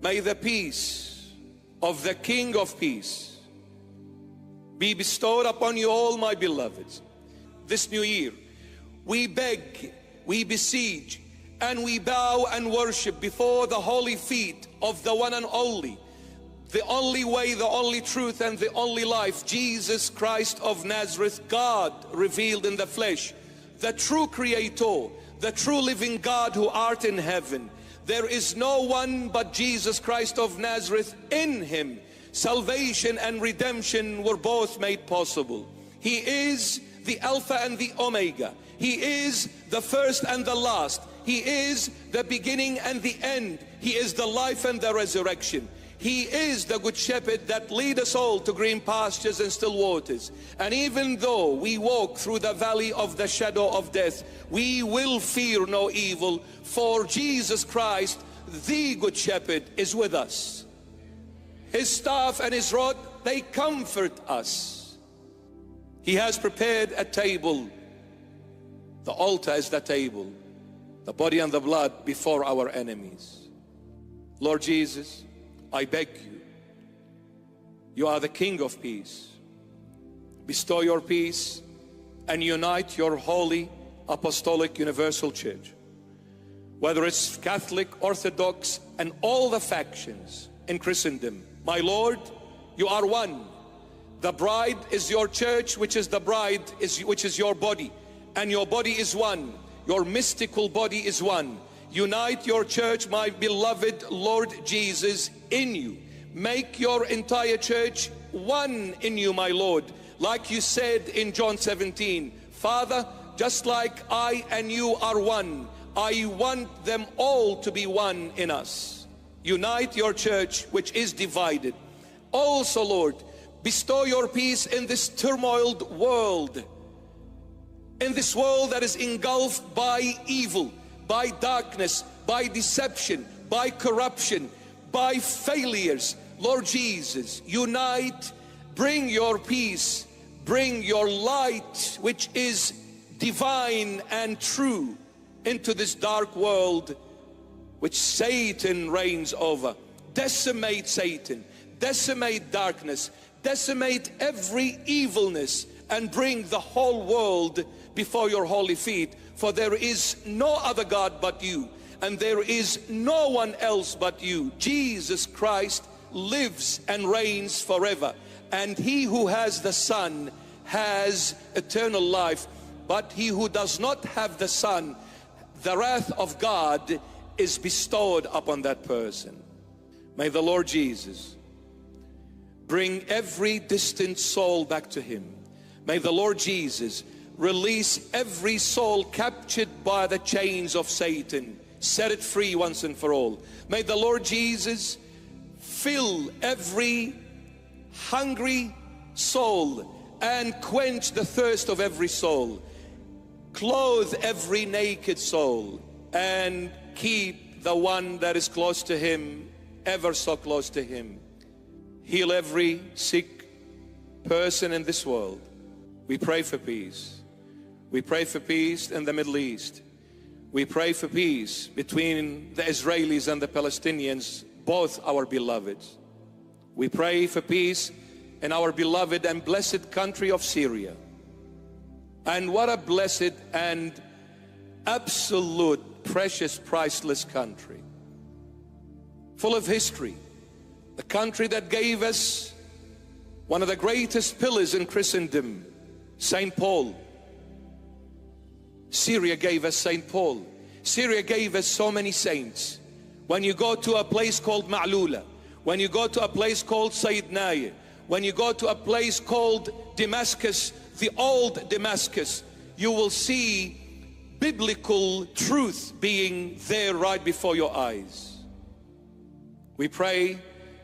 May the peace of the King of Peace be bestowed upon you all, my beloveds. This new year, we beg, we beseech, and we bow and worship before the holy feet of the one and only, the only way, the only truth, and the only life, Jesus Christ of Nazareth, God revealed in the flesh, the true Creator, the true living God who art in heaven. There is no one but Jesus Christ of Nazareth. In Him salvation and redemption were both made possible. He is the Alpha and the Omega. He is the first and the last. He is the beginning and the end. He is the life and the resurrection. He is the good shepherd that lead us all to green pastures and still waters. And even though we walk through the valley of the shadow of death, we will fear no evil, for Jesus Christ, the good shepherd, is with us. His staff and His rod, they comfort us. He has prepared a table. The altar is the table, the body and the blood before our enemies. Lord Jesus, I beg you, you are the King of Peace. Bestow your peace and unite your holy apostolic universal church. Whether it's Catholic, Orthodox, and all the factions in Christendom, my Lord, you are one. The bride is your church, which is the bride, which is your body. And your body is one. Your mystical body is one. Unite your church, my beloved Lord Jesus, in you. Make your entire church one in you, my Lord. Like you said in John 17, Father, just like I and you are one, I want them all to be one in us. Unite your church, which is divided. Also, Lord, bestow your peace in this turmoiled world. In this world that is engulfed by evil, by darkness, by deception, by corruption, by failures. Lord Jesus, unite, bring your peace, bring your light, which is divine and true, into this dark world which Satan reigns over. Decimate Satan, decimate darkness, decimate every evilness, and bring the whole world before your holy feet. For there is no other God but you, and there is no one else but you. Jesus Christ lives and reigns forever, and he who has the Son has eternal life. But he who does not have the Son, the wrath of God is bestowed upon that person. May the Lord Jesus bring every distant soul back to Him. May the Lord Jesus release every soul captured by the chains of Satan, set it free once and for all. May the Lord Jesus fill every hungry soul and quench the thirst of every soul. Clothe every naked soul and keep the one that is close to Him ever so close to Him. Heal every sick person in this world. We pray for peace. We pray for peace in the Middle East. We pray for peace between the Israelis and the Palestinians, both our beloveds. We pray for peace in our beloved and blessed country of Syria. And what a blessed and absolute, precious, priceless country. Full of history. The country that gave us one of the greatest pillars in Christendom, St. Paul. Syria gave us St. Paul. Syria gave us so many saints. When you go to a place called Ma'lula, when you go to a place called Sayyidnaya, when you go to a place called Damascus, the old Damascus, you will see biblical truth being there right before your eyes. We pray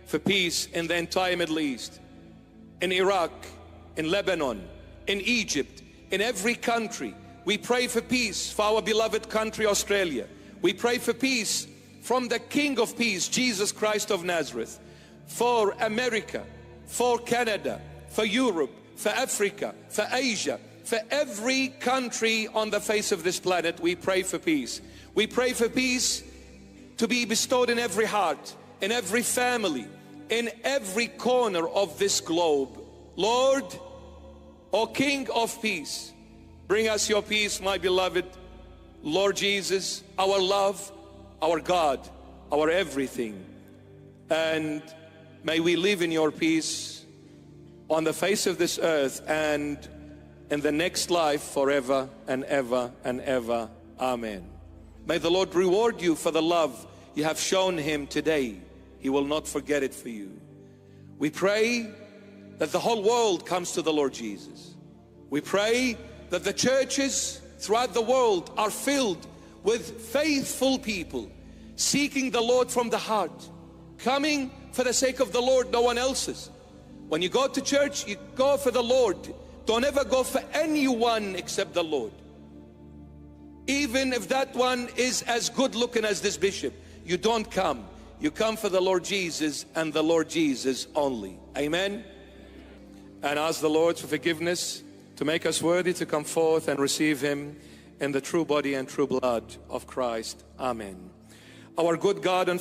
for peace in the entire Middle East, in Iraq, in Lebanon, in Egypt, in every country. We pray for peace for our beloved country, Australia. We pray for peace from the King of Peace, Jesus Christ of Nazareth, for America, for Canada, for Europe, for Africa, for Asia, for every country on the face of this planet. We pray for peace. We pray for peace to be bestowed in every heart, in every family, in every corner of this globe. Lord, O King of peace, bring us your peace, my beloved Lord Jesus, our love, our God, our everything. And may we live in your peace on the face of this earth and in the next life forever and ever and ever. Amen. May the Lord reward you for the love you have shown him today. He will not forget it for you. We pray that the whole world comes to the Lord Jesus. We pray that the churches throughout the world are filled with faithful people seeking the Lord from the heart, coming for the sake of the Lord, no one else's. When you go to church, you go for the Lord. Don't ever go for anyone except the Lord. Even if that one is as good looking as this bishop, you don't come. You come for the Lord Jesus and the Lord Jesus only. Amen. And ask the Lord for forgiveness, to make us worthy to come forth and receive him in the true body and true blood of Christ. Amen. Our good God and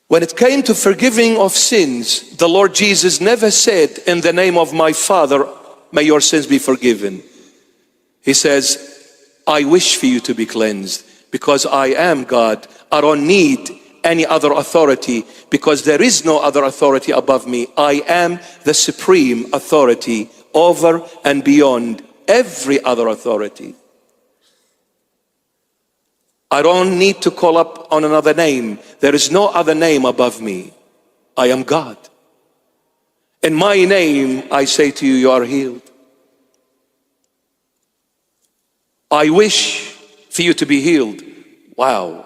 when it came to forgiving of sins, the Lord Jesus never said, in the name of my Father, may your sins be forgiven. He says, I wish for you to be cleansed because I am God. I don't need any other authority because there is no other authority above me. I am the supreme authority over and beyond every other authority. I don't need to call up on another name. There is no other name above me. I am God. In my name, I say to you, you are healed. I wish for you to be healed. Wow.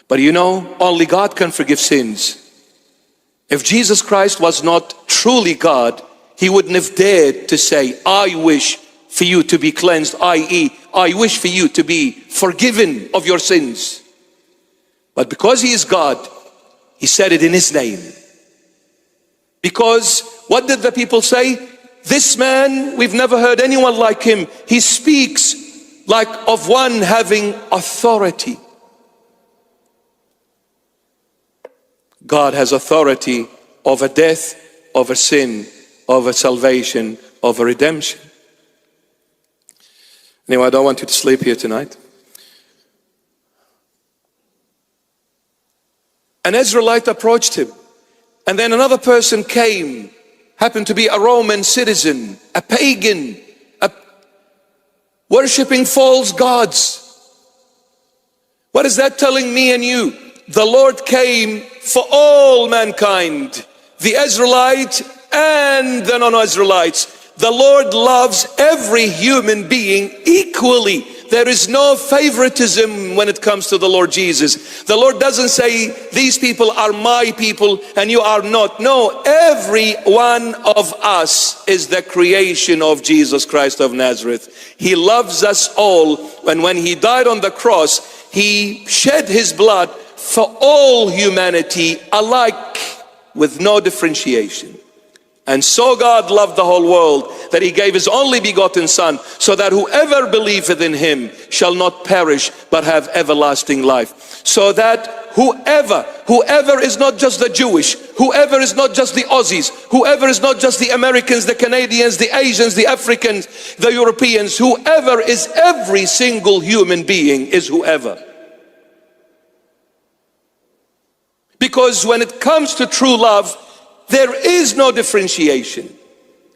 But you know, only God can forgive sins. If Jesus Christ was not truly God, he wouldn't have dared to say, I wish for you to be cleansed, i.e., I wish for you to be forgiven of your sins. But because he is God, he said it in his name. Because what did the people say? This man, we've never heard anyone like him. He speaks like of one having authority. God has authority over death, over sin, over salvation, over redemption. Anyway, I don't want you to sleep here tonight. An Israelite approached him, and then another person came, happened to be a Roman citizen, a pagan, worshipping false gods. What is that telling me and you? The Lord came for all mankind, the Israelite and the non-Israelites. The Lord loves every human being equally. There is no favoritism when it comes to the Lord Jesus. The Lord doesn't say, these people are my people and you are not. No, every one of us is the creation of Jesus Christ of Nazareth. He loves us all. And when he died on the cross, he shed his blood for all humanity alike, with no differentiation. And so God loved the whole world that he gave his only begotten Son, so that whoever believeth in him shall not perish but have everlasting life. So that whoever is not just the Jewish, whoever is not just the Aussies, whoever is not just the Americans, the Canadians, the Asians, the Africans, the Europeans, whoever is, every single human being is whoever. Because when it comes to true love, there is no differentiation.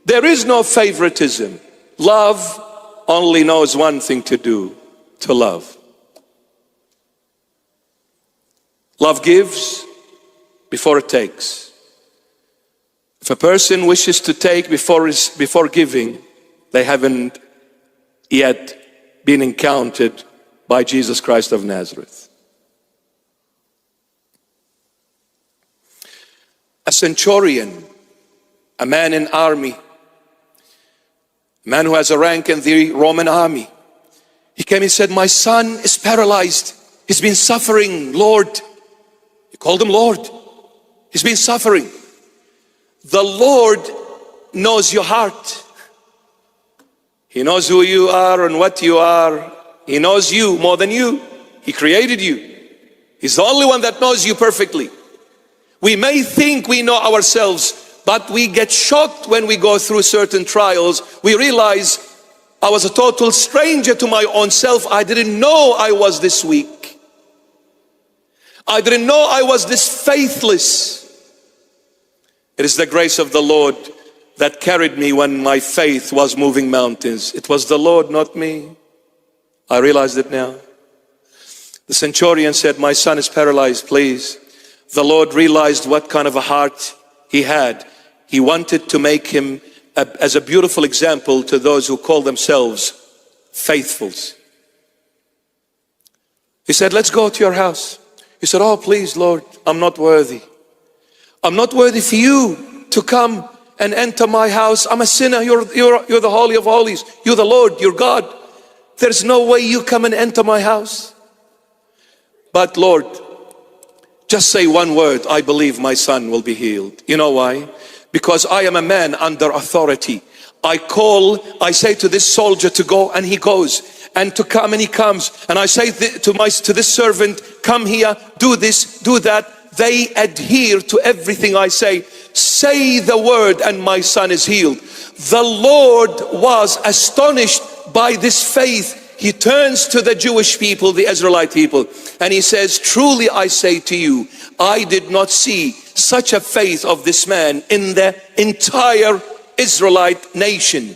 There is no favoritism. Love only knows one thing to do, to love. Love gives before it takes. If a person wishes to take before giving, they haven't yet been encountered by Jesus Christ of Nazareth. A centurion, a man in army, a man who has a rank in the Roman army. He came and said, my son is paralyzed. He's been suffering, Lord. He called him Lord. He's been suffering. The Lord knows your heart. He knows who you are and what you are. He knows you more than you. He created you. He's the only one that knows you perfectly. We may think we know ourselves, but we get shocked when we go through certain trials. We realize I was a total stranger to my own self. I didn't know I was this weak. I didn't know I was this faithless. It is the grace of the Lord that carried me when my faith was moving mountains. It was the Lord, not me. I realized it now. The centurion said, my son is paralyzed, please. The Lord realized what kind of a heart he had. He wanted to make him as a beautiful example to those who call themselves faithfuls. He said, let's go to your house. He said, oh, please, Lord, I'm not worthy. I'm not worthy for you to come and enter my house. I'm a sinner. You're the Holy of Holies. You're the Lord, you're God. There's no way you come and enter my house. But Lord, just say one word, I believe my son will be healed. You know why? Because I am a man under authority. I say to this soldier to go, and he goes, and to come, and he comes. And I say to this servant, come here, do this, do that. They adhere to everything I say. Say the word and my son is healed. The Lord was astonished by this faith. He turns to the Jewish people, the Israelite people, and he says, truly I say to you, I did not see such a faith of this man in the entire Israelite nation.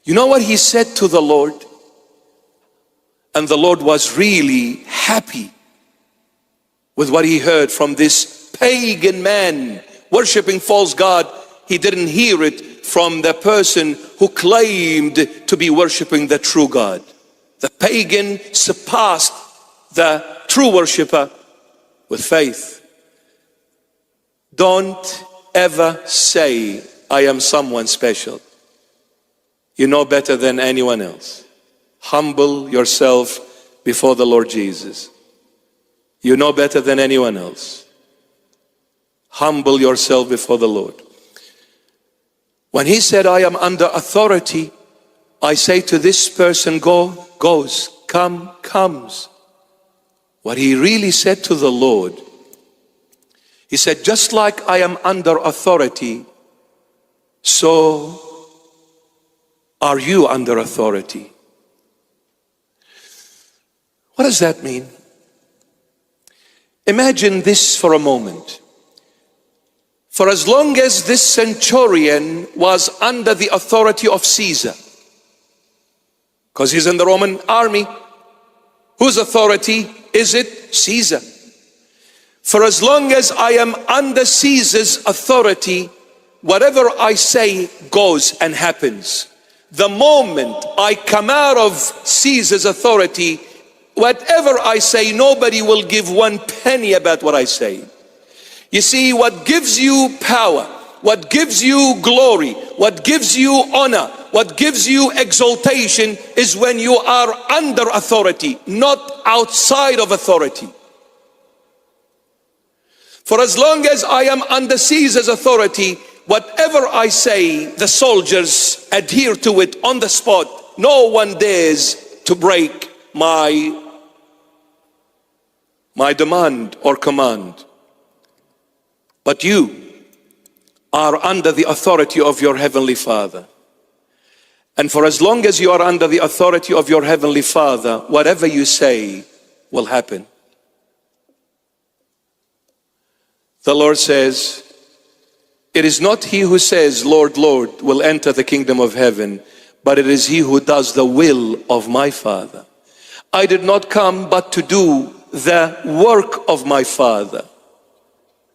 You know what he said to the Lord? And the Lord was really happy with what he heard from this pagan man worshiping false god. He didn't hear it from the person who claimed to be worshiping the true God. The pagan surpassed the true worshiper with faith. Don't ever say, I am someone special. You know better than anyone else. Humble yourself before the Lord Jesus. You know better than anyone else. Humble yourself before the Lord. When he said, I am under authority, I say to this person, go, goes, come, comes. What he really said to the Lord, he said, just like I am under authority, so are you under authority. What does that mean? Imagine this for a moment. For as long as this centurion was under the authority of Caesar, because he's in the Roman army, whose authority is it? Caesar. For as long as I am under Caesar's authority, whatever I say goes and happens. The moment I come out of Caesar's authority, whatever I say, nobody will give one penny about what I say. You see, what gives you power, what gives you glory, what gives you honor, what gives you exaltation is when you are under authority, not outside of authority. For as long as I am under Caesar's authority, whatever I say, the soldiers adhere to it on the spot. No one dares to break my demand or command. But you are under the authority of your Heavenly Father. And for as long as you are under the authority of your Heavenly Father, whatever you say will happen. The Lord says, it is not he who says, Lord, Lord, will enter the kingdom of heaven, but it is he who does the will of my Father. I did not come but to do the work of my Father.